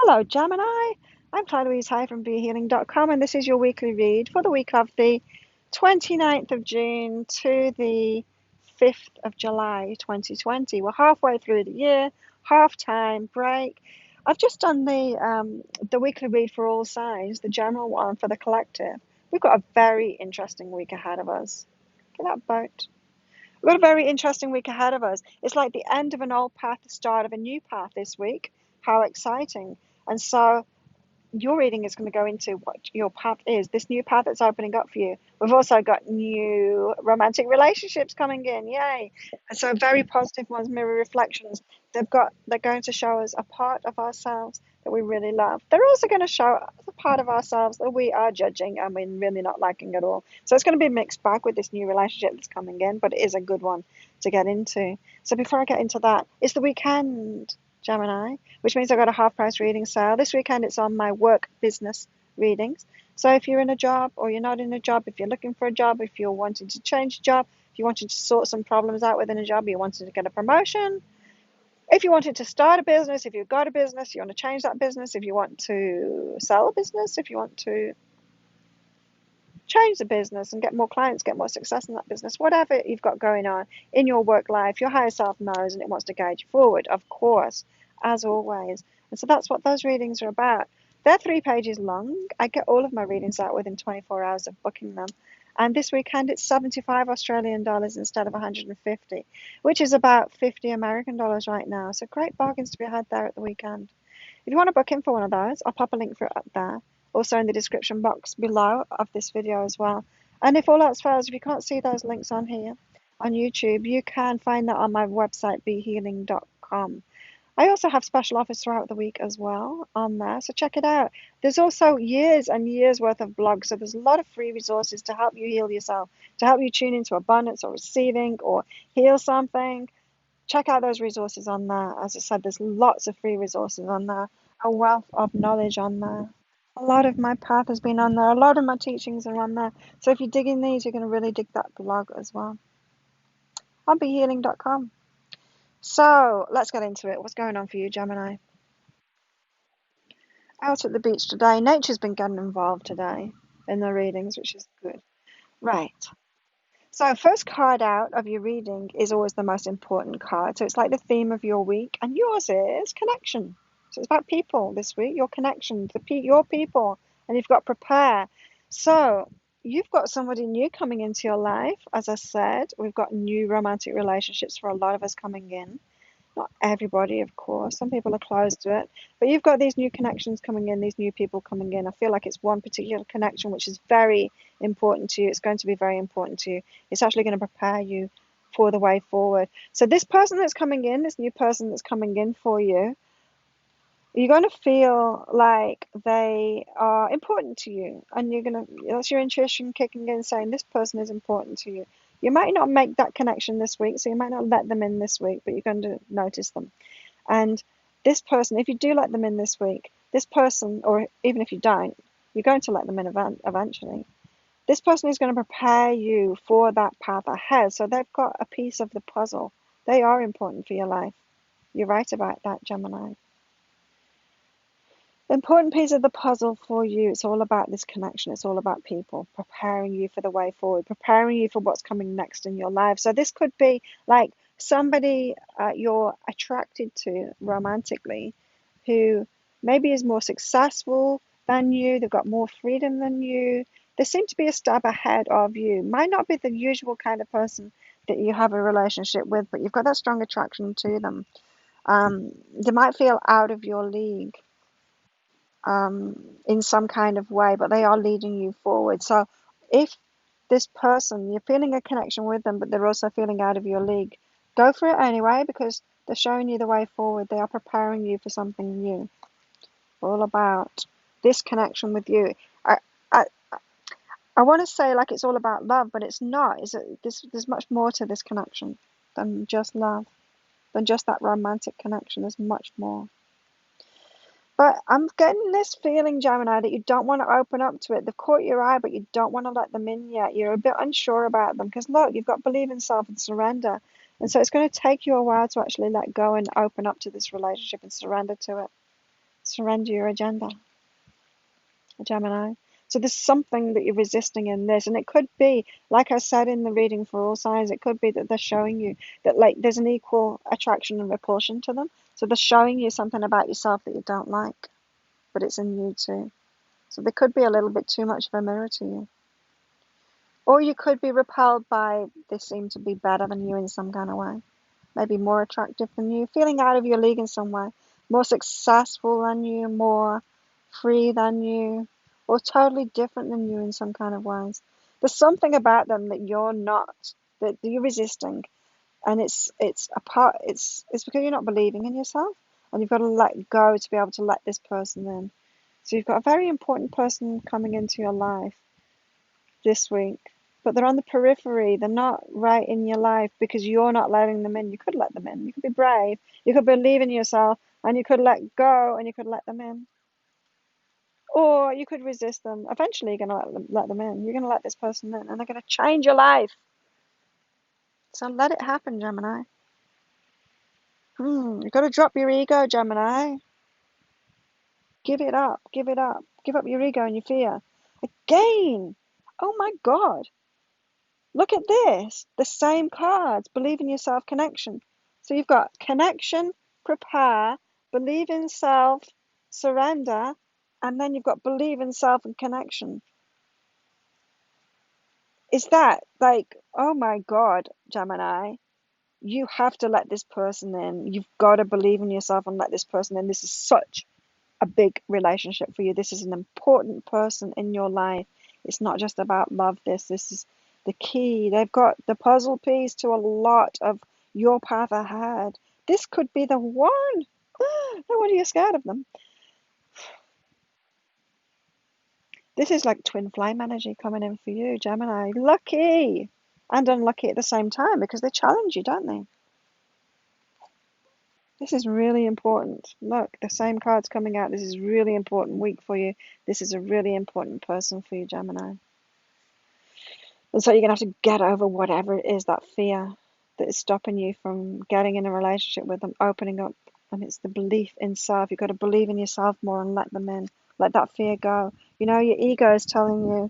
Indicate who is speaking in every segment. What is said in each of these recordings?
Speaker 1: Hello, Gemini. I'm Clara Louise Hay from BeHealing.com, and this is your weekly read for the week of the 29th of June to the 5th of July 2020. We're halfway through the year, half-time break. I've just done the weekly read for all signs, the general one for the collective. We've got a very interesting week ahead of us. Get that boat. We've got a very interesting week ahead of us. It's like the end of an old path, the start of a new path this week. How exciting. And so your reading is going to go into what your path is, this new path that's opening up for you. We've also got new romantic relationships coming in, yay! And so very positive ones, mirror reflections. They're going to show us a part of ourselves that we really love. They're also going to show us a part of ourselves that we are judging and we're really not liking at all. So it's going to be a mixed bag with this new relationship that's coming in, but it is a good one to get into. So before I get into that, it's the weekend, Gemini, which means I've got a half price reading sale. This weekend it's on my work business readings. So if you're in a job or you're not in a job, if you're looking for a job, if you're wanting to change a job, if you wanted to sort some problems out within a job, you wanted to get a promotion, if you wanted to start a business, if you've got a business, you want to change that business, if you want to sell a business, if you want to change the business and get more clients, get more success in that business, whatever you've got going on in your work life, your higher self knows and it wants to guide you forward, of course, as always. And so that's what those readings are about. They're 3 pages long. I get all of my readings out within 24 hours of booking them. And this weekend it's 75 Australian dollars instead of 150, which is about 50 American dollars right now. So great bargains to be had there at the weekend. If you want to book in for one of those, I'll pop a link for it up there, also in the description box below of this video as well. And if all else fails, if you can't see those links on here on YouTube, you can find that on my website, behealing.com. I also have special offers throughout the week as well on there, so check it out. There's also years and years worth of blogs, so there's a lot of free resources to help you heal yourself, to help you tune into abundance or receiving or heal something. Check out those resources on there. As I said, there's lots of free resources on there, a wealth of knowledge on there. A lot of my path has been on there. A lot of my teachings are on there. So if you're digging these, you're going to really dig that blog as well. On BeHealing.com. So let's get into it. What's going on for you, Gemini? Out at the beach today. Nature's been getting involved today in the readings, which is good. Right. So first card out of your reading is always the most important card. So it's like the theme of your week, and yours is connection. So it's about people this week, your connections, your people, and you've got prepare. So you've got somebody new coming into your life. As I said, we've got new romantic relationships for a lot of us coming in. Not everybody, of course. Some people are closed to it. But you've got these new connections coming in, these new people coming in. I feel like it's one particular connection which is very important to you. It's going to be very important to you. It's actually going to prepare you for the way forward. So this person that's coming in, this new person that's coming in for you, you're going to feel like they are important to you. And that's your intuition kicking in saying this person is important to you. You might not make that connection this week, so you might not let them in this week, but you're going to notice them. And this person, if you do let them in this week, this person, or even if you don't, you're going to let them in eventually. This person is going to prepare you for that path ahead. So they've got a piece of the puzzle. They are important for your life. You're right about that, Gemini. The important piece of the puzzle for you, it's all about this connection. It's all about people, preparing you for the way forward, preparing you for what's coming next in your life. So this could be like somebody you're attracted to romantically who maybe is more successful than you. They've got more freedom than you. They seem to be a step ahead of you. Might not be the usual kind of person that you have a relationship with, but you've got that strong attraction to them. They might feel out of your league in some kind of way, but they are leading you forward. So if this person, you're feeling a connection with them, but they're also feeling out of your league, go for it anyway because they're showing you the way forward. They are preparing you for something new. All about this connection with you. I I, I want to say like it's all about love, but it's not. There's much more to this connection than just love, than just that romantic connection. There's much more. But I'm getting this feeling, Gemini, that you don't want to open up to it. They've caught your eye, but you don't want to let them in yet. You're a bit unsure about them because, look, you've got believe in self and surrender. And so it's going to take you a while to actually let go and open up to this relationship and surrender to it. Surrender your agenda, Gemini. So there's something that you're resisting in this, and it could be, like I said in the reading for all signs, it could be that they're showing you that like there's an equal attraction and repulsion to them. So they're showing you something about yourself that you don't like, but it's in you too. So they could be a little bit too much of a mirror to you. Or you could be repelled by they seem to be better than you in some kind of way. Maybe more attractive than you, feeling out of your league in some way, more successful than you, more free than you, or totally different than you in some kind of ways. There's something about them that you're not, that you're resisting, and it's a part. It's because you're not believing in yourself, and you've got to let go to be able to let this person in. So you've got a very important person coming into your life this week, but they're on the periphery. They're not right in your life because you're not letting them in. You could let them in. You could be brave. You could believe in yourself, and you could let go, and you could let them in. Or you could resist them. Eventually, you're going to let them in. You're going to let this person in, and they're going to change your life. So let it happen, Gemini. You've got to drop your ego, Gemini. Give it up. Give it up. Give up your ego and your fear. Again. Oh my God. Look at this. The same cards. Believe in yourself, connection. So you've got connection, prepare, believe in self, surrender, and then you've got believe in self and connection. Is that like, oh my God, Gemini, you have to let this person in. You've got to believe in yourself and let this person in. This is such a big relationship for you. This is an important person in your life. It's not just about love. This is the key. They've got the puzzle piece to a lot of your path ahead. This could be the one. No wonder you're scared of them. This is like twin flame energy coming in for you, Gemini. Lucky and unlucky at the same time because they challenge you, don't they? This is really important. Look, the same card's coming out. This is a really important week for you. This is a really important person for you, Gemini. And so you're going to have to get over whatever it is, that fear that is stopping you from getting in a relationship with them, opening up. And it's the belief in self. You've got to believe in yourself more and let them in. Let that fear go. You know, your ego is telling you,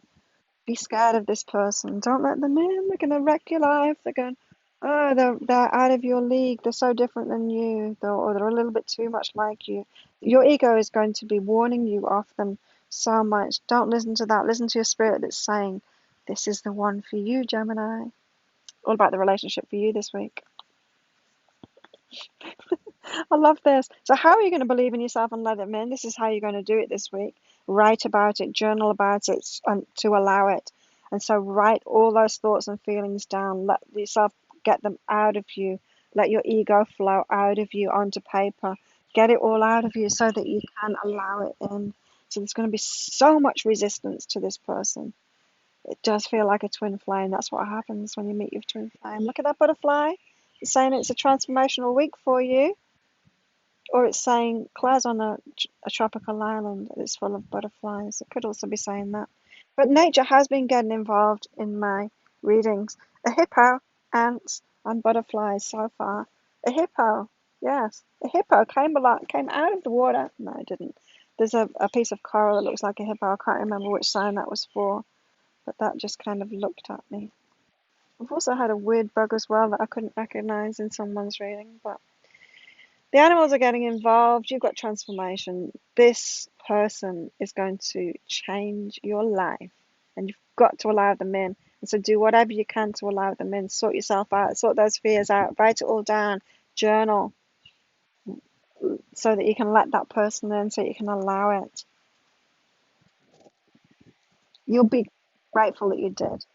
Speaker 1: be scared of this person. Don't let them in. They're going to wreck your life. They're going, oh, they're out of your league. They're so different than you. Or they're a little bit too much like you. Your ego is going to be warning you off them so much. Don't listen to that. Listen to your spirit that's saying, this is the one for you, Gemini. All about the relationship for you this week. I love this. So how are you going to believe in yourself and let them in? This is how you're going to do it this week. Write about it, journal about it, to allow it. And so write all those thoughts and feelings down. Let yourself get them out of you. Let your ego flow out of you onto paper. Get it all out of you so that you can allow it in. So there's going to be so much resistance to this person. It does feel like a twin flame. That's what happens when you meet your twin flame. Look at that butterfly. It's saying it's a transformational week for you. Or it's saying Claire's on a tropical island that's full of butterflies. It could also be saying that. But nature has been getting involved in my readings. A hippo, ants, and butterflies so far. A hippo, yes. A hippo came out of the water. No, it didn't. There's a piece of coral that looks like a hippo. I can't remember which sign that was for, but that just kind of looked at me. I've also had a weird bug as well that I couldn't recognize in someone's reading, but the animals are getting involved. You've got transformation. This person is going to change your life, and you've got to allow them in. And so do whatever you can to allow them in. Sort yourself out. Sort those fears out. Write it all down. Journal so that you can let that person in, so you can allow it. You'll be grateful that you did.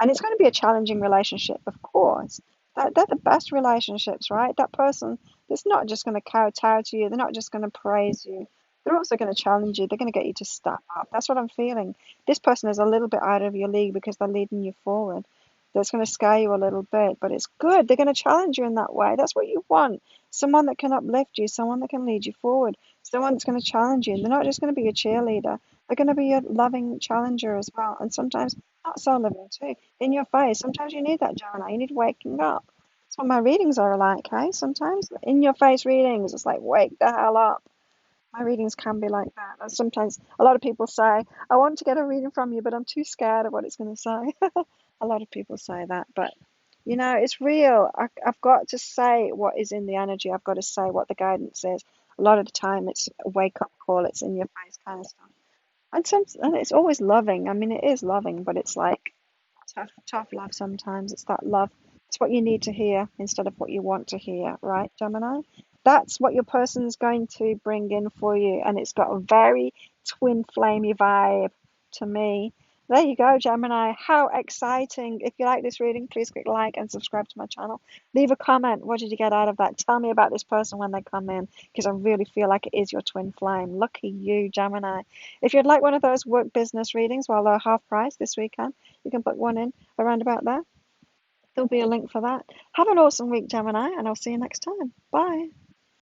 Speaker 1: And it's going to be a challenging relationship, of course. They're the best relationships, right? That person that's not just going to kowtow to you, they're not just going to praise you. They're also going to challenge you. They're going to get you to step up. That's what I'm feeling. This person is a little bit out of your league because they're leading you forward. That's going to scare you a little bit, but it's good. They're going to challenge you in that way. That's what you want. Someone that can uplift you, someone that can lead you forward, someone that's going to challenge you. They're not just going to be a cheerleader. They're going to be a loving challenger as well. And sometimes not so loving too. In your face. Sometimes you need that, Gemini. You need waking up. That's what my readings are like, hey? Sometimes in your face readings, it's like wake the hell up. My readings can be like that. And sometimes a lot of people say, I want to get a reading from you, but I'm too scared of what it's going to say. A lot of people say that, but it's real. I've got to say what is in the energy. I've got to say what the guidance is. A lot of the time, it's a wake up call. It's in your face kind of stuff. And it's always loving. I mean, it is loving, but it's like tough love sometimes. It's that love. It's what you need to hear instead of what you want to hear, right, Gemini? That's what your person's going to bring in for you, and it's got a very twin flamey vibe to me. There you go, Gemini. How exciting. If you like this reading, please click like and subscribe to my channel. Leave a comment. What did you get out of that? Tell me about this person when they come in, because I really feel like it is your twin flame. Lucky you, Gemini. If you'd like one of those work business readings, well, they're half price this weekend. You can put one in around about there. There'll be a link for that. Have an awesome week, Gemini, and I'll see you next time. Bye.